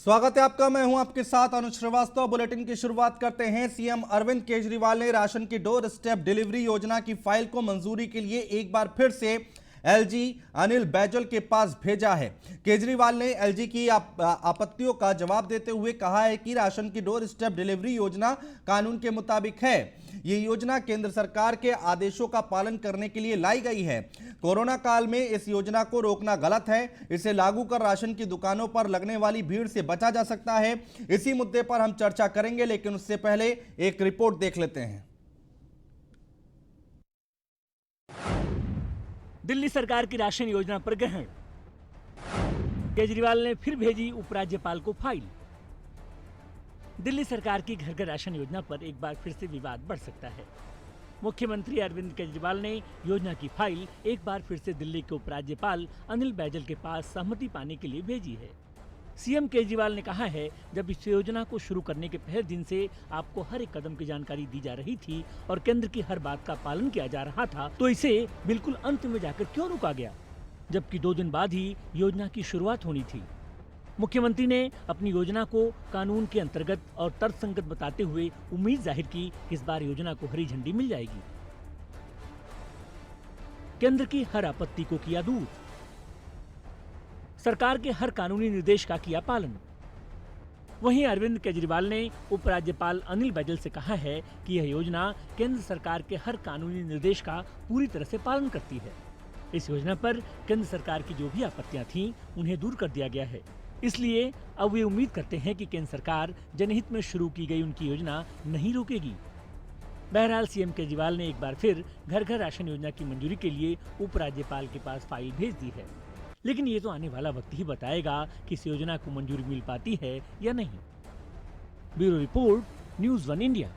स्वागत है आपका। मैं हूं आपके साथ अनुज श्रीवास्तव। बुलेटिन की शुरुआत करते हैं। सीएम अरविंद केजरीवाल ने राशन की डोर स्टेप डिलीवरी योजना की फाइल को मंजूरी के लिए एक बार फिर से एलजी अनिल बैजल के पास भेजा है। केजरीवाल ने एलजी की आपत्तियों का जवाब देते हुए कहा है कि राशन की डोर स्टेप डिलीवरी योजना कानून के मुताबिक है। ये योजना केंद्र सरकार के आदेशों का पालन करने के लिए लाई गई है। कोरोना काल में इस योजना को रोकना गलत है। इसे लागू कर राशन की दुकानों पर लगने वाली भीड़ से बचा जा सकता है। इसी मुद्दे पर हम चर्चा करेंगे, लेकिन उससे पहले एक रिपोर्ट देख लेते हैं। दिल्ली सरकार की राशन योजना पर ग्रहण, केजरीवाल ने फिर भेजी उपराज्यपाल को फाइल। दिल्ली सरकार की घर घर राशन योजना पर एक बार फिर से विवाद बढ़ सकता है। मुख्यमंत्री अरविंद केजरीवाल ने योजना की फाइल एक बार फिर से दिल्ली के उपराज्यपाल अनिल बैजल के पास सहमति पाने के लिए भेजी है। सीएम केजरीवाल ने कहा है, जब इस योजना को शुरू करने के पहले दिन से आपको हर एक कदम की जानकारी दी जा रही थी और केंद्र की हर बात का पालन किया जा रहा था, तो इसे बिल्कुल अंत में जाकर क्यों रोका गया, जबकि 2 दिन बाद ही योजना की शुरुआत होनी थी। मुख्यमंत्री ने अपनी योजना को कानून के अंतर्गत और तर्कसंगत बताते हुए उम्मीद जाहिर की कि इस बार योजना को हरी झंडी मिल जाएगी। केंद्र की हर आपत्ति को किया दूर, सरकार के हर कानूनी निर्देश का किया पालन। वहीं अरविंद केजरीवाल ने उपराज्यपाल अनिल बैजल से कहा है कि यह योजना केंद्र सरकार के हर कानूनी निर्देश का पूरी तरह से पालन करती है। इस योजना पर केंद्र सरकार की जो भी आपत्तियां थीं, उन्हें दूर कर दिया गया है। इसलिए अब वे उम्मीद करते हैं कि केंद्र सरकार जनहित में शुरू की गई उनकी योजना नहीं रोकेगी। बहरहाल सीएम केजरीवाल ने एक बार फिर घर घर राशन योजना की मंजूरी के लिए उपराज्यपाल के पास फाइल भेज दी है, लेकिन ये तो आने वाला वक्त ही बताएगा कि इस योजना को मंजूरी मिल पाती है या नहीं। Bureau report, news 1 India.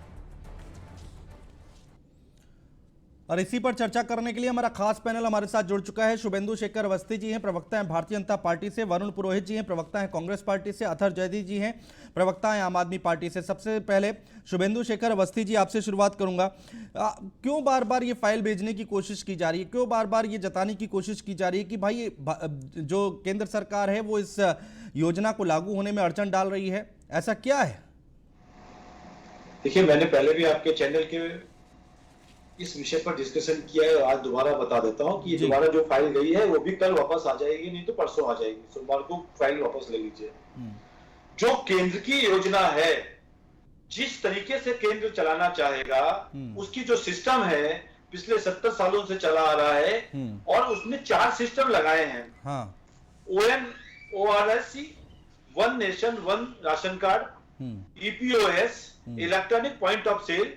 और इसी पर चर्चा करने के लिए हमारा खास पैनल हमारे साथ जुड़ चुका है। शुभेंदु शेखर अवस्थी जी हैं, प्रवक्ता हैं भारतीय जनता पार्टी से। वरुण पुरोहित जी हैं, प्रवक्ता हैं कांग्रेस पार्टी से। अथर जयदीप जी हैं, प्रवक्ता हैं आम आदमी पार्टी से। सबसे पहले शुभेंदु शेखर अवस्थी जी, आपसे शुरुआत करूंगा। क्यों बार बार ये फाइल भेजने की कोशिश की जा रही है? क्यों बार बार ये जताने की कोशिश की जा रही है कि भाई जो केंद्र सरकार है वो इस योजना को लागू होने में अड़चन डाल रही है? ऐसा क्या है? देखिए, मैंने पहले भी आपके चैनल के इस विषय पर डिस्कशन किया है। आज दोबारा बता देता हूं कि दोबारा जो फाइल गई है वो भी कल वापस आ जाएगी, नहीं तो परसों आ जाएगी। सोमवार को फाइल वापस ले लीजिए। जो केंद्र की योजना है, जिस तरीके से केंद्र चलाना चाहेगा, उसकी जो सिस्टम है पिछले 70 सालों से चला आ रहा है, और उसने 4 सिस्टम लगाए हैं। ONORC, one nation one ration card, EPOS, electronic point of sale,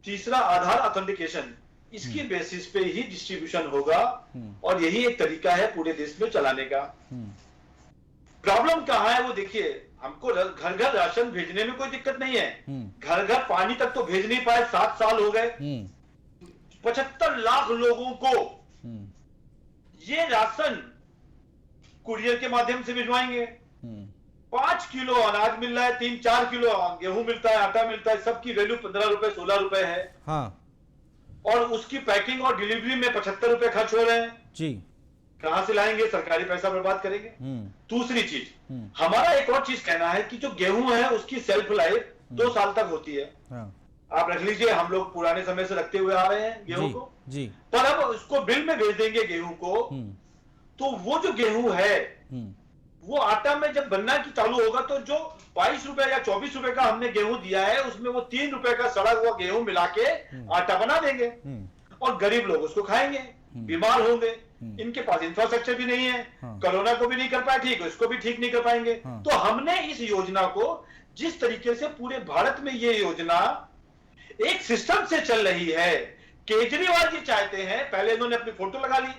तीसरा आधार ऑथेंटिकेशन। इसकी बेसिस पे ही डिस्ट्रीब्यूशन होगा, और यही एक तरीका है पूरे देश में चलाने का। प्रॉब्लम कहां है वो देखिए। हमको घर घर राशन भेजने में कोई दिक्कत नहीं है। घर घर पानी तक तो भेज नहीं पाए, 7 साल हो गए। 75 लाख लोगों को ये राशन कुरियर के माध्यम से भिजवाएंगे। 5 किलो अनाज मिल रहा है, 3-4 किलो गेहूं मिलता है, आटा मिलता है। सबकी वैल्यू 15 रुपए 16 रुपए है। और उसकी पैकिंग और डिलीवरी में 75 रुपए खर्च हो रहे हैं जी। कहां से लाएंगे? सरकारी पैसा बर्बाद करेंगे। दूसरी चीज, हमारा एक और चीज कहना है कि जो गेहूं है उसकी सेल्फ लाइफ 2 साल तक होती है। आप रख लीजिए, हम लोग पुराने समय से रखते हुए आ रहे हैं गेहूं को जी। पर अब उसको बिल में भेज देंगे गेहूं को, तो वो जो गेहूं है वो आटा में जब बनना की चालू होगा, तो जो 22 रुपए या 24 रुपए का हमने गेहूं दिया है, उसमें वो 3 रुपए का सड़ा हुआ गेहूं मिला के आटा बना देंगे, और गरीब लोग उसको खाएंगे, बीमार होंगे। इनके पास इंफ्रास्ट्रक्चर भी नहीं है, कोरोना को भी नहीं कर पाए ठीक, इसको भी ठीक नहीं कर पाएंगे। तो हमने इस योजना को, जिस तरीके से पूरे भारत में ये योजना एक सिस्टम से चल रही है, केजरीवाल जी चाहते हैं, पहले इन्होंने अपनी फोटो लगा ली,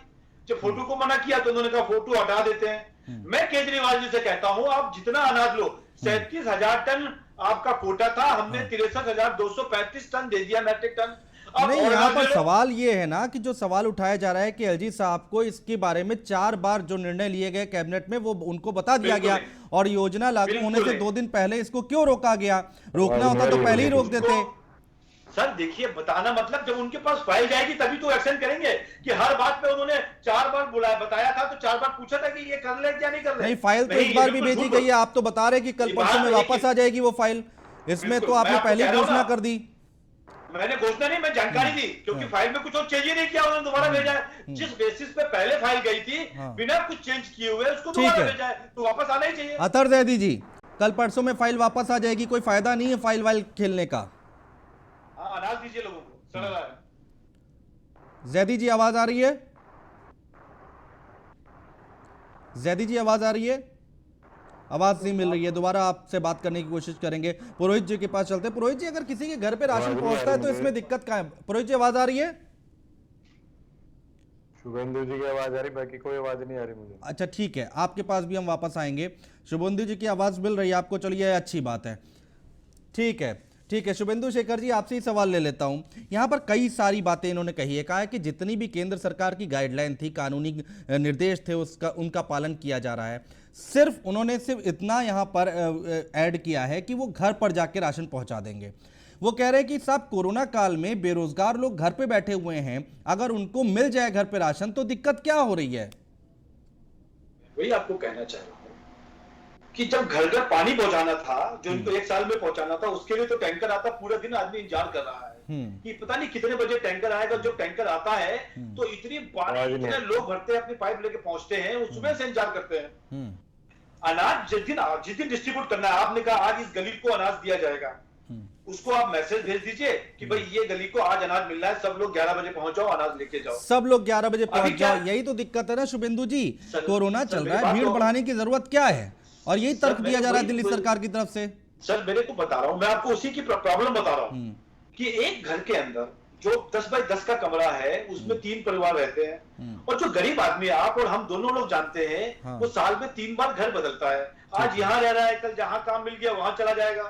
जब फोटो को मना किया तो उन्होंने कहा फोटो हटा देते हैं। मैं केजरीवाल जी से कहता हूं, आप जितना अनाज लो, 37,000 टन आपका कोटा था, हमने 63,235 टन दे दिया, मैट्रिक टन। नहीं, यहाँ पर सवाल ये है ना कि जो सवाल उठाया जा रहा है कि एलजी साहब को इसके बारे में 4 बार जो निर्णय लिए गए कैबिनेट में वो उनको बता दिया गया, और योजना लागू होने से 2 दिन पहले इसको क्यों रोका गया? रोकना होता तो पहले ही रोक देते। सर देखिए, बताना मतलब जब उनके पास फाइल जाएगी तभी तो एक्शन करेंगे, कि हर बात पे उन्होंने 4 बार बुलाया, बताया था तो 4 बार पूछा था कि ये कर ले क्या नहीं कर ले। नहीं, फाइल तो इस बार भी भेजी गई है, आप तो बता रहे कि कल परसों में वापस आ जाएगी वो फाइल, इसमें तो आपने पहले घोषणा कर दी। मैंने घोषणा नहीं, मैं जानकारी दी, क्योंकि फाइल में कुछ और चेंज ही नहीं किया, उन्होंने दोबारा भेजा है। जिस बेसिस पे पहले फाइल गई थी बिना कुछ चेंज किए हुए उसको दोबारा भेजा है, तो वापस आना ही चाहिए। अतर जैदी जी, कल परसों में फाइल वापस आ जाएगी, कोई फायदा नहीं है फाइल वाइल खेलने का। अनाज दीजिए लोगों को, सड़ रहा है। जैदी जी आवाज आ रही है? जैदी जी आवाज आ रही है? आवाज नहीं मिल रही है, दोबारा आपसे बात करने की कोशिश करेंगे। पुरोहित जी के पास चलते हैं। पुरोहित जी, अगर किसी के घर पे राशन पहुंचता है तो इसमें दिक्कत कहाँ है? पुरोहित जी आवाज आ रही है? शुभेंदु जी की आवाज आ रही, बाकी कोई आवाज नहीं आ रही मुझे। अच्छा ठीक है, आपके पास भी हम वापस आएंगे। शुभेंदु जी की आवाज मिल रही है आपको, चलिए अच्छी बात है। ठीक है ठीक है, शुभेंदु शेखर जी आपसे ही सवाल ले लेता हूं। यहां पर कई सारी बातें इन्होंने कही है, कहा है कि जितनी भी केंद्र सरकार की गाइडलाइन थी, कानूनी निर्देश थे, उसका उनका पालन किया जा रहा है। उन्होंने सिर्फ इतना यहां पर ऐड किया है कि वो घर पर जाके राशन पहुंचा देंगे। वो कह रहे हैं कि साहब कोरोना काल में बेरोजगार लोग घर पे बैठे हुए हैं, अगर उनको मिल जाए घर पे राशन तो दिक्कत क्या हो रही है? वही आपको कहना चाह रहा हूं कि जब घर घर पानी पहुंचाना था, जो इनको 1 साल में पहुंचाना था, उसके लिए तो टैंकर आता, पूरा दिन आदमी इंतजार कर रहा है कि पता नहीं कितने बजे टैंकर आएगा। जब टैंकर आता है तो इतने लोग भरते हैं, अपनी पाइप लेके पहुंचते हैं, वो सुबह से इंतजार करते हैं। अनाज जिस दिन डिस्ट्रीब्यूट करना है, आपने कहा आज इस गली को अनाज दिया जाएगा, उसको आप मैसेज भेज दीजिए कि भाई ये गली को आज अनाज मिलना है, सब लोग 11 बजे पहुंच जाओ, अनाज लेके जाओ। सब लोग 11 बजे पहुंच जाओ, यही तो दिक्कत है ना शुभेंदु जी। कोरोना चल रहा है, भीड़ बढ़ाने की जरूरत क्या है? और यही तर्क दिया जा रहा है दिल्ली सरकार की तरफ से। सर मेरे को बता रहा हूं, मैं आपको उसी की प्रॉब्लम बता रहा हूं कि एक घर के अंदर जो 10 बाई 10 का कमरा है, उसमें 3 परिवार रहते हैं, और जो गरीब आदमी, आप और हम दोनों लोग जानते हैं, वो साल में 3 बार घर बदलता है। आज यहाँ रह रहा है, कल जहां काम मिल गया वहां चला जाएगा,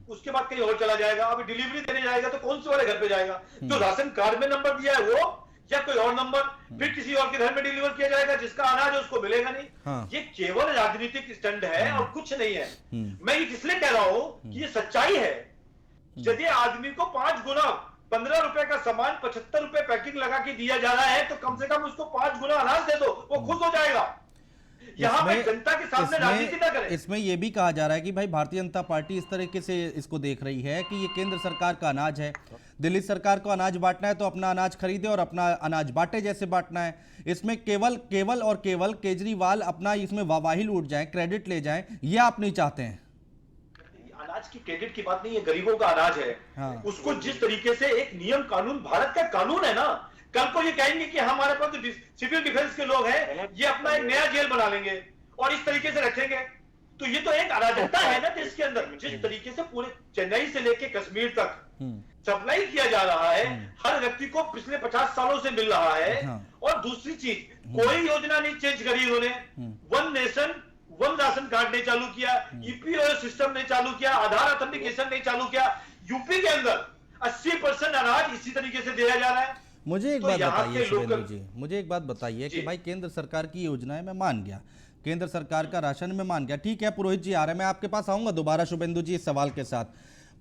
उसके बाद कहीं और चला जाएगा, अभी डिलीवरी देने जाएगा तो कौन से वाले घर पे जाएगा? जो राशन कार्ड में नंबर दिया है वो, या कोई और नंबर, फिर किसी और के घर में डिलीवर किया जाएगा, जिसका अनाज है उसको मिलेगा नहीं। ये केवल राजनीतिक स्टंट है और कुछ नहीं है। मैं ये इसलिए कह रहा हूं कि ये सच्चाई है। यदि आदमी को 5 गुना 15 रुपए का सामान 75 रुपए पैकिंग लगा के दिया जा रहा है, तो कम से कम उसको 5 गुना अनाज दे दो, वो खुश हो जाएगा। यहाँ पे जनता के सामने राजनीति ना करें। इसमें यह भी कहा जा रहा है कि भाई भारतीय जनता पार्टी इस तरीके से इसको देख रही है कि ये केंद्र सरकार का अनाज है, दिल्ली सरकार को अनाज बांटना है तो अपना अनाज खरीदे और अपना अनाज बांटे जैसे बांटना है। इसमें केवल और केवल केजरीवाल अपना इसमें वाहवाही लूट जाए, क्रेडिट ले जाए, ये आप नहीं चाहते हैं। अनाज की क्रेडिट की बात नहीं है, गरीबों का अनाज है। उसको जिस तरीके से एक नियम कानून, भारत का कानून है ना, कल को ये कहेंगे कि हमारे पास तो सिविल डिफेंस के लोग हैं, ये अपना एक नया जेल बना लेंगे और इस तरीके से रखेंगे, तो ये तो एक अराजकता है ना देश के अंदर। जिस तरीके से पूरे चेन्नई से लेके कश्मीर तक सप्लाई किया जा रहा है, हर व्यक्ति को पिछले 50 सालों से मिल रहा है। और दूसरी चीज, कोई योजना नहीं चेंज करी उन्होंने। 1 नेशन 1 राशन कार्ड नहीं चालू किया, ईपीओएस सिस्टम नहीं चालू किया, आधार ऑथेंटिकेशन नहीं चालू किया। यूपी के अंदर 80% अनाज इसी तरीके से दिया जा रहा है। मुझे एक बात बताइए शुभेंदु जी, मुझे एक बात बताइए कि भाई केंद्र सरकार की योजनाएं मैं मान गया, केंद्र सरकार का राशन में मान गया, ठीक है। पुरोहित जी आ रहे हैं, मैं आपके पास आऊंगा दोबारा शुभेंदु जी इस सवाल के साथ।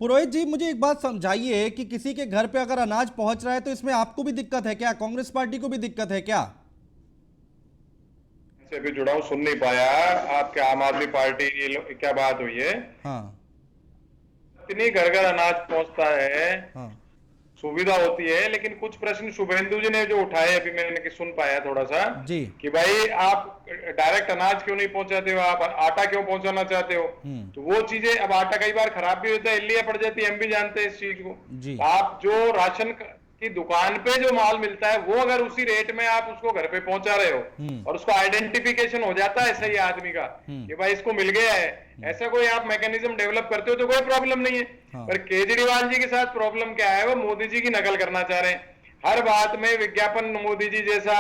पुरोहित जी मुझे एक बात समझाइए कि किसी के घर पे अगर अनाज पहुंच रहा है तो इसमें आपको भी दिक्कत है क्या? कांग्रेस पार्टी को भी दिक्कत है क्या? से भी जुड़ा हूं, सुन नहीं पाया आपके आम आदमी पार्टी की क्या बात हुई है। इतनी घर घर अनाज पहुंचता है, सुविधा होती है, लेकिन कुछ प्रश्न शुभेंदु जी ने जो उठाए अभी मैंने सुन पाया थोड़ा सा जी, कि भाई आप डायरेक्ट अनाज क्यों नहीं पहुंचाते हो, आप आटा क्यों पहुंचाना चाहते हो? तो वो चीजें, अब आटा कई बार खराब भी होता है, इल्लियां पड़ जाती है, हम भी जानते हैं इस चीज को। आप जो राशन की दुकान पे जो माल मिलता है, वो अगर उसी रेट में आप उसको घर पे पहुंचा रहे हो और उसको आइडेंटिफिकेशन हो जाता है सही आदमी का कि भाई इसको मिल गया है, ऐसा कोई आप मैकेनिज्म डेवलप करते हो तो कोई प्रॉब्लम नहीं है। पर केजरीवाल जी के साथ प्रॉब्लम क्या है, वो मोदी जी की नकल करना चाह रहे हैं। हर बात में विज्ञापन मोदी जी जैसा,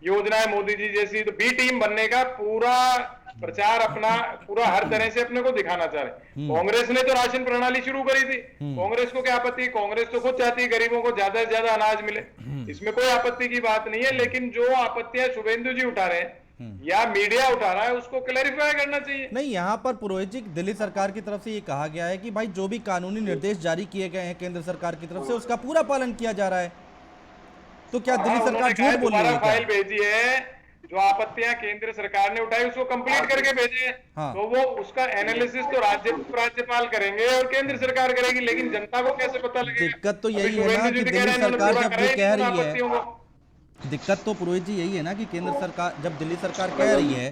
योजनाएं मोदी जी जैसी, तो बी टीम बनने का पूरा प्रचार अपना पूरा हर तरह से अपने को दिखाना चाह रहे। कांग्रेस ने तो राशन प्रणाली शुरू करी थी, कांग्रेस को क्या आपत्ति? कांग्रेस तो खुद चाहती है गरीबों को ज्यादा से ज्यादा अनाज मिले, इसमें कोई आपत्ति की बात नहीं है। लेकिन जो आपत्तियां शुभेंदु जी उठा रहे हैं या मीडिया उठा रहा है उसको क्लैरिफाई करना चाहिए। नहीं, यहाँ पर पुरोहित जी दिल्ली सरकार की तरफ से ये कहा गया है कि भाई जो भी कानूनी निर्देश जारी किए गए हैं केंद्र सरकार की तरफ से उसका पूरा पालन किया जा रहा है, तो क्या दिल्ली सरकार झूठ बोल रही है? फाइल भेजी है, जो आपत्तियां केंद्र सरकार ने उठाई उसको कंप्लीट करके भेजे। हाँ। तो वो उसका एनालिसिस तो राज्यपाल करेंगे और केंद्र सरकार करेगी, लेकिन जनता को कैसे पता लगेगा? दिक्कत तो यही है ना कि दिल्ली सरकार जब ये कह रही है, दिक्कत तो पुरोहित जी यही है ना कि केंद्र सरकार जब दिल्ली सरकार कह रही है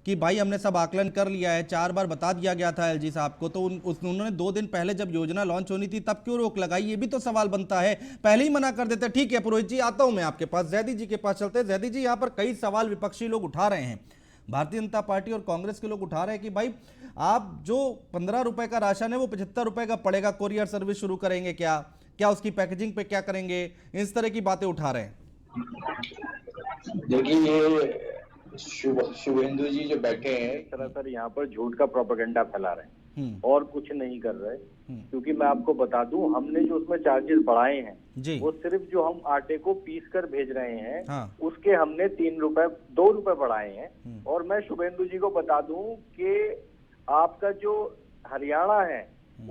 कि भाई हमने सब आकलन कर लिया है, 4 बार बता दिया गया था एलजी साहब को, तो उन्होंने 2 दिन पहले जब योजना लॉन्च होनी थी तब क्यों रोक लगाई? ये भी तो सवाल बनता है, पहले ही मना कर देते। ठीक है पुरोहित जी, आता हूं मैं आपके पास, जैदी जी के पास चलते हैं। जैदी जी, यहाँ पर कई सवाल विपक्षी लोग उठा रहे हैं, भारतीय जनता पार्टी और कांग्रेस के लोग उठा रहे हैं कि भाई आप जो 15 रुपए का राशन है वो 75 रुपए का पड़ेगा, कोरियर सर्विस शुरू करेंगे क्या उसकी पैकेजिंग पे क्या करेंगे, इस तरह की बातें उठा रहे हैं। देखिए, ये शुभेंदु जी जो बैठे हैं सरासर यहाँ पर झूठ का प्रोपेगेंडा फैला रहे हैं और कुछ नहीं कर रहे। क्योंकि मैं आपको बता दूं, हमने जो उसमें चार्जेस बढ़ाए हैं वो सिर्फ जो हम आटे को पीस कर भेज रहे हैं, हाँ। उसके हमने 2 रुपए बढ़ाए हैं। और मैं शुभेंदु जी को बता दूं कि आपका जो हरियाणा है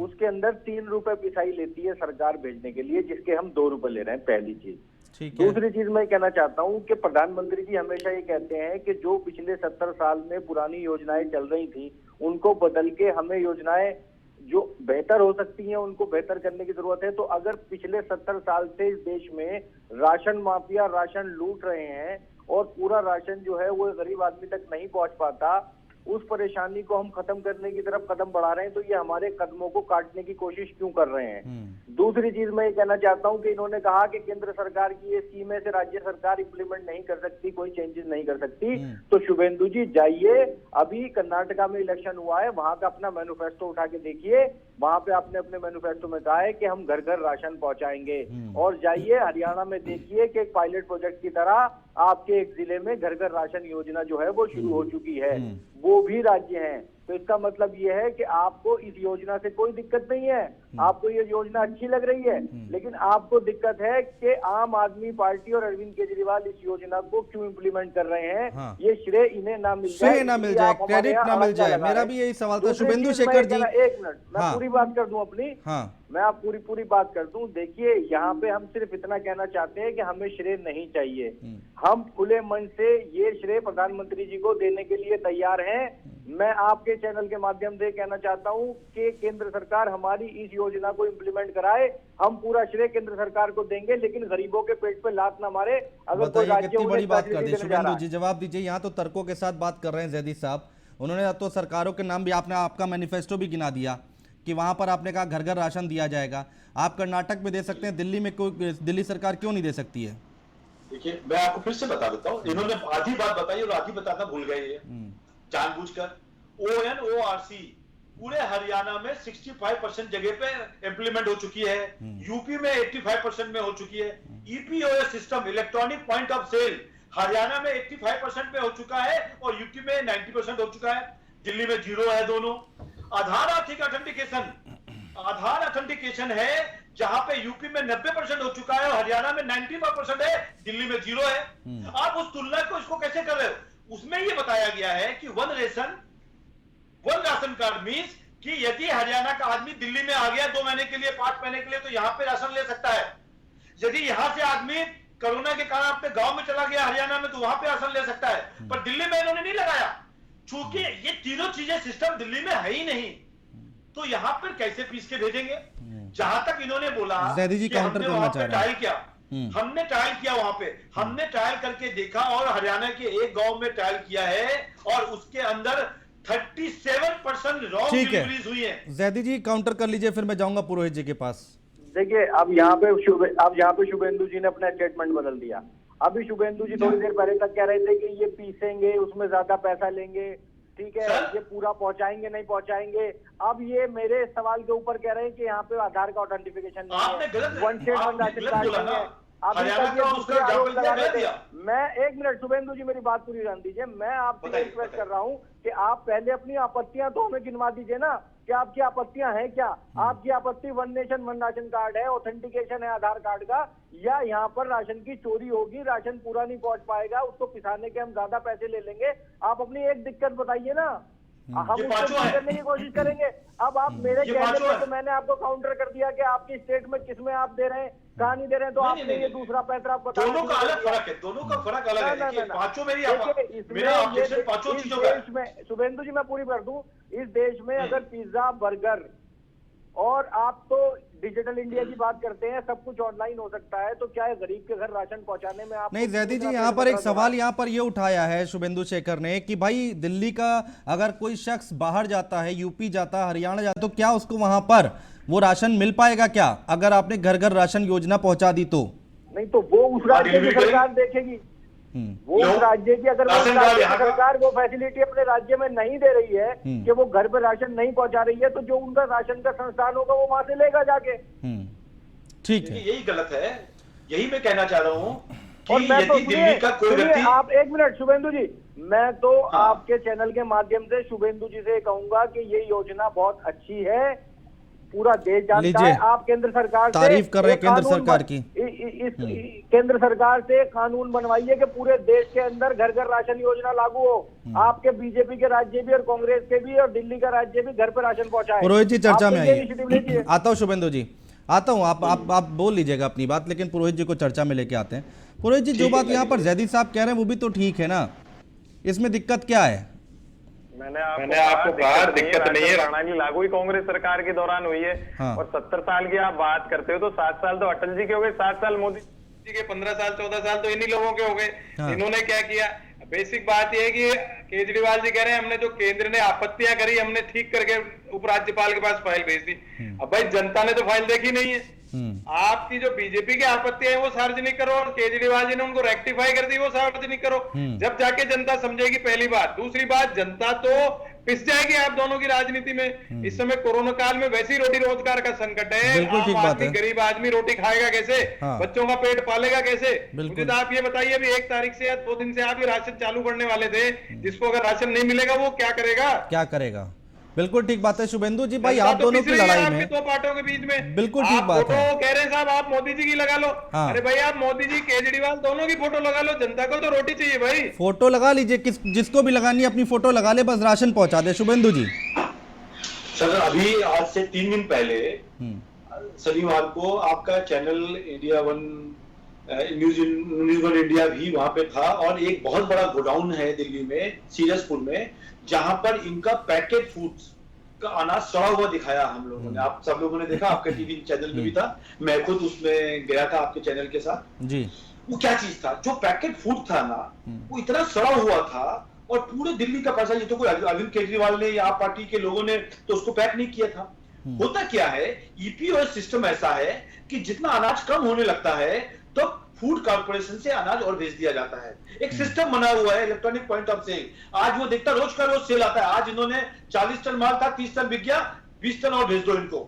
उसके अंदर 3 रुपए पिसाई लेती है सरकार भेजने के लिए, जिसके हम 2 रुपए ले रहे हैं, पहली चीज। दूसरी चीज मैं कहना चाहता हूं कि प्रधानमंत्री जी हमेशा ये कहते हैं कि जो पिछले 70 साल में पुरानी योजनाएं चल रही थी उनको बदल के हमें योजनाएं जो बेहतर हो सकती हैं उनको बेहतर करने की जरूरत है। तो अगर पिछले 70 साल से इस देश में राशन माफिया राशन लूट रहे हैं और पूरा राशन जो है वो गरीब आदमी तक नहीं पहुंच पाता, उस परेशानी को हम खत्म करने की तरफ कदम बढ़ा रहे हैं, तो ये हमारे कदमों को काटने की कोशिश क्यों कर रहे हैं? दूसरी चीज मैं ये कहना चाहता हूं कि इन्होंने कहा कि केंद्र सरकार की ये स्कीम है से राज्य सरकार इंप्लीमेंट नहीं कर सकती, कोई चेंजेस नहीं कर सकती। तो शुभेंदु जी जाइए, अभी कर्नाटका में इलेक्शन हुआ है, वहां का अपना मैनिफेस्टो उठा के देखिए, वहां पे आपने अपने मैनिफेस्टो में कहा है कि हम घर घर राशन पहुंचाएंगे। और जाइए हरियाणा में देखिए कि एक पायलट प्रोजेक्ट की तरह आपके एक जिले में घर घर राशन योजना जो है वो शुरू हो चुकी है, वो भी राज्य हैं। तो इसका मतलब ये है कि आपको इस योजना से कोई दिक्कत नहीं है, आपको ये योजना अच्छी लग रही है, लेकिन आपको दिक्कत है कि आम आदमी पार्टी और अरविंद केजरीवाल इस योजना को क्यों इम्प्लीमेंट कर रहे हैं। हाँ। ये श्रेय इन्हें ना मिल जाए, क्रेडिट ना मिल जाए, मेरा भी यही सवाल था। शुभेंदु शेखर जी, 1 मिनट मैं पूरी बात कर दूं अपनी। हाँ। मैं आप पूरी बात कर दूं। देखिए, यहाँ पे हम सिर्फ इतना कहना चाहते हैं कि हमें श्रेय नहीं चाहिए, हम खुले मन से ये श्रेय प्रधानमंत्री जी को देने के लिए तैयार हैं। मैं आपके चैनल के माध्यम से कहना चाहता हूं कि केंद्र सरकार हमारी इस योजना को इम्प्लीमेंट कराए, हम पूरा श्रेय केंद्र सरकार को देंगे, लेकिन गरीबों के पेट पे लात ना मारे। अगर कोई राज्य कितनी बड़ी बात कर दी शुभेंदु जी, जवाब दीजिए। यहाँ तो तर्कों के साथ बात कर रहे हैं जैदी साहब, उन्होंने तो सरकारों के नाम भी आपका मैनिफेस्टो भी गिना दिया कि वहां पर आपने कहा घर घर राशन दिया जाएगा। आप कर्नाटक में दे सकते हैं, दिल्ली में कोई दिल्ली सरकार क्यों नहीं दे सकती है? देखिए, मैं आपको फिर से बता देता हूँ, इन्होंने आधी बात बताई और आधी बताना भूल गए ये जानबूझकर। ONORC पूरे हरियाणा में 65% जगह पे इंप्लीमेंट हो चुकी है, यूपी में 85% में हो चुकी है। EPOS system, electronic point of sale, Haryana में 85% में हो चुका है और यूपी में 90% हो चुका है, दिल्ली में 0 है दोनों। आधार ऑथेंटिकेशन है जहां पे यूपी में 90% हो चुका है और हरियाणा में 95% है, दिल्ली में 0 है। आप उस तुलना को इसको कैसे कर रहे हो? उसमें ये बताया गया है कि वन राशन कार्ड मीन्स कि यदि हरियाणा का आदमी दिल्ली में आ गया 2 महीने के लिए, 5 महीने के लिए, तो यहां पे राशन ले सकता है। यदि यहां से आदमी कोरोना के कारण अपने गांव में चला गया हरियाणा में, तो वहां पे राशन ले सकता है। पर दिल्ली में इन्होंने नहीं लगाया, चूंकि ये तीनों चीजें सिस्टम दिल्ली में है ही नहीं, तो यहां पर कैसे पीस के भेजेंगे? जहां तक इन्होंने बोला जैदी जी काउंटर करना चाह रहे हैं, किया, हमने ट्रायल किया, वहां पे हमने ट्रायल करके देखा और हरियाणा के एक गांव में ट्रायल किया है और उसके अंदर 37% रॉन्ग डिलीवरीज हुई है। जैदी जी काउंटर कर लीजिए, फिर मैं जाऊंगा पुरोहित जी के पास। देखिए, अब यहाँ पे शुभेंदु जी ने अपना स्टेटमेंट बदल दिया। अभी शुभेंदु जी थोड़ी देर पहले तक कह रहे थे कि ये पीसेंगे, उसमें ज्यादा पैसा लेंगे, ठीक है, ये पूरा पहुंचाएंगे नहीं पहुंचाएंगे। अब ये मेरे सवाल के ऊपर कह रहे हैं कि यहाँ पे आधार का ऑथेंटिफिकेशन नहीं है, one state one ration card नहीं है। मैं 1 मिनट शुभेंदु जी मेरी बात पूरी जान दीजिए। मैं आपसे रिक्वेस्ट कर रहा हूँ कि आप पहले अपनी आपत्तियां तो हमें गिनवा दीजिए ना कि आपकी आपत्तियां हैं क्या। आपकी आपत्ति one nation one ration card है, ऑथेंटिकेशन है आधार कार्ड का, या यहाँ पर राशन की चोरी होगी, राशन पूरा नहीं पहुंच पाएगा, उसको पिसाने के हम ज्यादा पैसे ले लेंगे। आप अपनी एक दिक्कत बताइए ना, हम उसको करने की कोशिश करेंगे। अब आप मेरे कहने पे तो मैंने आपको काउंटर कर दिया कि आपकी स्टेट में किसमें आप दे रहे हैं, कहाँ नहीं दे रहे हैं, तो आपने ये दूसरा पैसा आप बता। दोनों का अलग फर्क है, दोनों का फर्क अलग है। देखिए पांचों मेरी पांचों चीजों का। देश में शुभेंदु जी मैं पूरी कर दूं, इस देश में अगर पिज्जा बर्गर और आप तो डिजिटल इंडिया की बात करते हैं, सब कुछ ऑनलाइन हो सकता है, तो क्या है गरीब के घर राशन पहुंचाने में आप नहीं जैदी जी, यहाँ पर एक सवाल यहाँ पर ये उठाया है शुभेंदु शेखर ने कि भाई दिल्ली का अगर कोई शख्स बाहर जाता है, यूपी जाता है, हरियाणा जाता है, तो क्या उसको वहां पर वो राशन मिल पाएगा क्या, अगर आपने घर घर राशन योजना पहुंचा दी तो? नहीं तो वो उस राज्य की सरकार देखेगी, वो उस राज्य की अगर सरकार वो फैसिलिटी अपने राज्य में नहीं दे रही है कि वो घर पे राशन नहीं पहुंचा रही है, तो जो उनका राशन का संस्थान होगा वो वहां से लेगा जाके। ठीक है, यही गलत है, यही मैं कहना चाह रहा हूँ। और मैं तो सुनिए आप एक मिनट शुभेंदु जी, मैं तो आपके चैनल के माध्यम से शुभेंदु जी से कहूंगा कि ये योजना बहुत अच्छी है, पूरा देश जानता है। आप केंद्र सरकार से तारीफ कर रहे हैं केंद्र सरकार की, इस केंद्र सरकार से कानून बनवाइए कि पूरे देश के अंदर घर घर राशन योजना लागू हो। आपके बीजेपी के राज्य भी और कांग्रेस के भी और दिल्ली का राज्य भी घर पर राशन पहुंचाए। पुरोहित जी चर्चा में आइए, आता हूँ शुभेंदु जी, आता हूँ, आप बोल लीजिएगा अपनी बात, लेकिन पुरोहित जी को चर्चा में लेके आते हैं। पुरोहित जी, जो बात यहाँ पर जैदी साहब कह रहे हैं वो भी तो ठीक है ना, इसमें दिक्कत क्या है? मैंने आपको कहा दिक्कत नहीं है, प्रणाली लागू ही कांग्रेस सरकार के दौरान हुई है। हाँ। और 70 साल की आप बात करते हो तो 7 साल तो अटल जी के हो गए, 7 साल मोदी जी के, 15 साल 14 साल तो इन्हीं लोगों के हो गए। हाँ। इन्होंने क्या किया? बेसिक बात यह है कि केजरीवाल जी कह रहे हैं हमने जो केंद्र ने आपत्तियां करी हमने ठीक करके उपराज्यपाल के पास फाइल भेज दी। अब भाई जनता ने तो फाइल देखी नहीं है। आपकी जो बीजेपी की आपत्ति है वो सार्वजनिक करो, और केजरीवाल जी ने उनको रेक्टिफाई कर दी वो सार्वजनिक करो, जब जाके जनता समझेगी। पहली बात। दूसरी बात, जनता तो पिस जाएगी आप दोनों की राजनीति में। इस समय कोरोना काल में वैसे ही रोटी रोजगार का संकट है, आम आदमी गरीब आदमी रोटी खाएगा कैसे, बच्चों का पेट पालेगा कैसे? मुझे तो आप ये बताइए, अभी 1 तारीख से या 2 दिन से आप ये राशन चालू करने वाले थे, जिसको अगर राशन नहीं मिलेगा वो क्या करेगा? बिल्कुल ठीक बात है शुभेंदु जी। भाई आप दोनों की लड़ाई में, 2 पार्टियों के बीच में बिल्कुल ठीक बात है। कह रहे हैं साहब आप मोदी जी की लगा लो। हाँ। अरे भाई आप मोदी जी केजरीवाल दोनों की फोटो लगा लो, जनता को तो रोटी चाहिए भाई। फोटो लगा लीजिए, जिसको भी लगानी है अपनी फोटो लगा ले, बस राशन पहुंचा दे। शुभेंदु जी सर, अभी आज से 3 दिन पहले शनिवार को आपका channel India one news one India भी वहां पे था, और एक बहुत बड़ा गोडाउन है दिल्ली में सीरसपुर में, जहां पर इनका पैकेट फूड्स का अनाज सड़ा हुआ दिखाया हम लोगों ने। आप सब लोगों ने देखा, आपके टीवी चैनल में भी था, मैं खुद उसमें गया था आपके चैनल के साथ जी। वो क्या चीज था, जो पैकेट फूड था ना, वो इतना सड़ा हुआ था, और पूरे दिल्ली का पैसा, ये तो कोई अरविंद केजरीवाल ने या आप पार्टी के लोगों ने तो उसको पैक नहीं किया था। होता क्या है, ईपीओएस सिस्टम ऐसा है कि जितना अनाज कम होने लगता है तो फूड कॉर्पोरेशन से अनाज और भेज दिया जाता है। एक सिस्टम बना हुआ है, इलेक्ट्रॉनिक पॉइंट ऑफ सेल। आज वो देखता रोज का रोज सेल आता है, आज इन्होंने 40 टन माल था, 30 टन बिक गया, 20 टन और भेज दो इनको,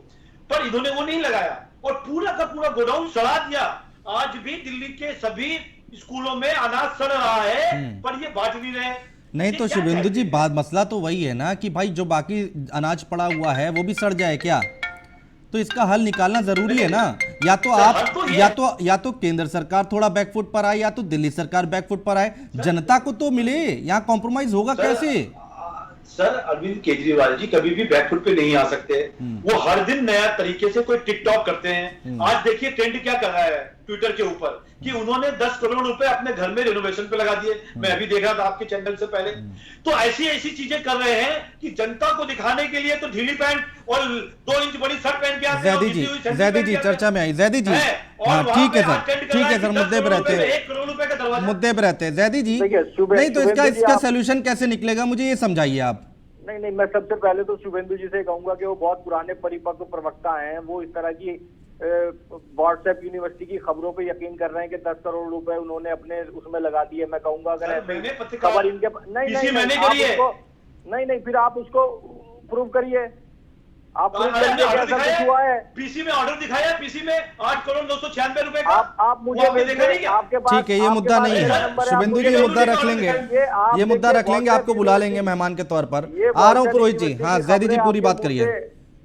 पर इन्होंने वो नहीं लगाया और पूरा का पूरा गोडाउन सड़ा दिया। आज भी दिल्ली के सभी स्कूलों में अनाज सड़ रहा है, पर ये बांट नहीं रहे। नहीं तो शुभेंदु जी, बात मसला तो वही है ना कि भाई जो बाकी अनाज पड़ा हुआ है वो भी सड़ जाए क्या? तो इसका हल निकालना जरूरी है ना। या तो आप या तो केंद्र सरकार थोड़ा बैकफुट पर आए, या तो दिल्ली सरकार बैकफुट पर आए, जनता को तो मिले। यहाँ कॉम्प्रोमाइज होगा कैसे? सर, अरविंद केजरीवाल जी कभी भी बैकफुट पे नहीं आ सकते। वो हर दिन नया तरीके से कोई टिकटॉक करते हैं। आज देखिए ट्रेंड क्या कर रहा है ट्विटर के ऊपर, कि उन्होंने 10 करोड़ रुपए अपने घर में रिनोवेशन पे लगा दिए। मैं अभी देख रहा था आपके चैनल से पहले। तो ऐसी ऐसी चीजें कर रहे हैं कि जनता को दिखाने के लिए तो ढीली पैंट और 2 इंच बड़ी शर्ट पहन के आते हैं। जैदी जी चर्चा में आई। जैदी जी ठीक है सर, मुद्दे पे रहते हैं, 1 करोड़ रुपए का दरवाजा मुद्दे पे रहते हैं। जैदी जी नहीं तो इसका सोल्यूशन कैसे निकलेगा, मुझे ये समझाइए आप। नहीं, मैं सबसे पहले तो शुभेंदु जी से कहूंगा कि वो बहुत पुराने परिपक्व प्रवक्ता हैं। वो इस तरह की व्हाट्सएप यूनिवर्सिटी की खबरों पे यकीन कर रहे हैं कि 10 करोड़ रुपए उन्होंने अपने उसमें लगा दिए। मैं कहूंगा अगर ऐसे खबर इनके नहीं, फिर आप उसको प्रूव करिए। आप हुआ है पीसी में ऑर्डर दिखाया, पीसी में 8,296,000 का। आप मुझे आपके पास, ठीक है, ये मुद्दा नहीं है शुभेंदु जी, ये मुद्दा रख लेंगे, ये मुद्दा रख लेंगे, आपको बुला लेंगे मेहमान के तौर पर। आ रहा हूँ पुरोहित जी। हाँ जैदी जी पूरी बात करिए।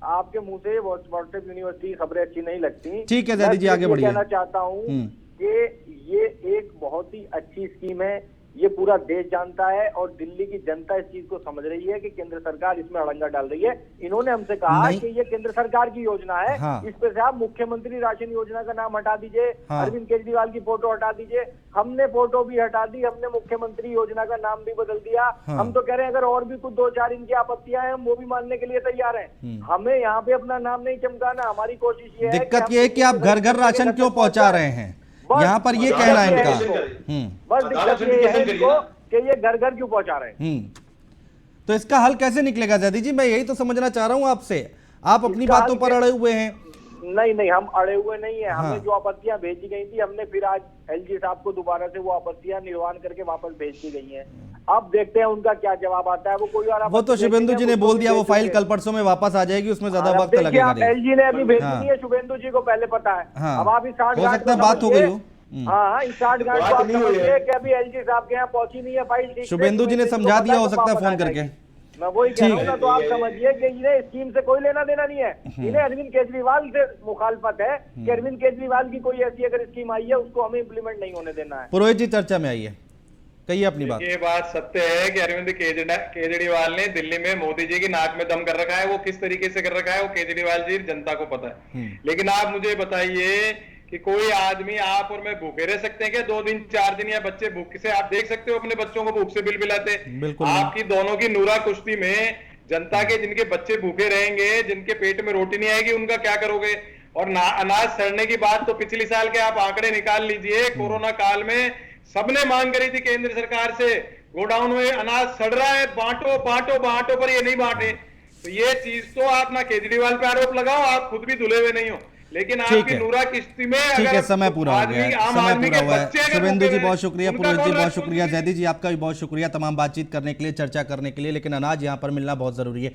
आपके मुंह से व्हाट्सएप यूनिवर्सिटी की खबरें अच्छी नहीं लगती। ठीक है जैदी जी, आगे बढ़िए। कहना चाहता हूँ कि ये एक बहुत ही अच्छी स्कीम है, ये पूरा देश जानता है और दिल्ली की जनता इस चीज को समझ रही है कि केंद्र सरकार इसमें अड़ंगा डाल रही है। इन्होंने हमसे कहा कि ये केंद्र सरकार की योजना है। हाँ। इस पे से आप मुख्यमंत्री राशन योजना का नाम हटा दीजिए। हाँ। अरविंद केजरीवाल की फोटो हटा दीजिए। हमने फोटो भी हटा दी, हमने मुख्यमंत्री योजना का नाम भी बदल दिया। हाँ। हम तो कह रहे हैं अगर और भी कुछ 2-4 इनकी आपत्तियां हैं हम वो भी मानने के लिए तैयार हैं। हमें यहाँ पे अपना नाम नहीं चमकाना, हमारी कोशिश ये है। दिक्कत ये है कि आप घर घर राशन क्यों पहुंचा रहे हैं, यहाँ पर ये कहना है इनका। बस दिक्कत ये है इनको कि ये घर घर क्यों पहुंचा रहे हैं। तो इसका हल कैसे निकलेगा जैदी जी, मैं यही तो समझना चाह रहा हूँ आपसे। आप अपनी बातों पर अड़े हुए हैं। नहीं, हम अड़े हुए नहीं है। हमें जो आपत्तियां भेजी गई थी, हमने फिर आज एलजी साहब को दोबारा से वो आपत्तियां निर्वाण करके वापस भेज दी गई हैं। अब देखते हैं उनका क्या जवाब आता है। वो कोई और वो तो शुभेंदु जी ने बोल दिया, वो फाइल कल परसों में वापस आ जाएगी, उसमें ज्यादा वक्त लगेगा नहीं। एलजी ने अभी भेजी नहीं है, शुभेंदु जी को पहले पता है। अब आप इस 60 हो सकता है बात हो गई हो। हाँ, इस 60 गांठ को आप समझिए कि अभी एलजी साहब के यहाँ पहुंची नहीं है फाइल। शुभेंदु जी ने समझा दिया, हो सकता है फोन करके। मैं वही कह रहा हूँ ना, तो आप समझिए कि इन्हें स्कीम से कोई लेना देना नहीं है। इन्हें अरविंद केजरीवाल से मुखालफत है कि अरविंद केजरीवाल की कोई ऐसी अगर स्कीम आई है उसको हमें इम्प्लीमेंट नहीं होने देना है। पुरोहित जी चर्चा में आइए, कहिए अपनी बात। ये बात सत्य है कि अरविंद केजरीवाल ने दिल्ली में मोदी जी की नाक में दम कर रखा है। वो किस तरीके से कर रखा है वो केजरीवाल जी जनता को पता है। लेकिन आप मुझे बताइए कि कोई आदमी, आप और मैं भूखे रह सकते हैं क्या 2 दिन 4 दिन, या बच्चे भूख से आप देख सकते हो अपने बच्चों को भूख से बिलबिलाते? आपकी दोनों की नूरा कुश्ती में जनता के जिनके बच्चे भूखे रहेंगे, जिनके पेट में रोटी नहीं आएगी, उनका क्या करोगे? और अनाज सड़ने की बात तो पिछले साल के आप आंकड़े निकाल लीजिए। कोरोना काल में सबने मांग करी थी केंद्र सरकार से, गोडाउन में अनाज सड़ रहा है, बांटो बांटो बांटो, पर ये नहीं बांटे। तो ये चीज तो आप ना केजरीवाल पे आरोप लगाओ, आप खुद भी धुले हुए नहीं हो। लेकिन आपकी नूरा किश्ती में ठीक है, समय पूरा हो गया है, समय पूरा हुआ है। शुभेंदु जी बहुत शुक्रिया, पुरोहित जी बहुत शुक्रिया, जैदी जी आपका भी बहुत शुक्रिया तमाम बातचीत करने के लिए, चर्चा करने के लिए। लेकिन अनाज यहाँ पर मिलना बहुत जरूरी है।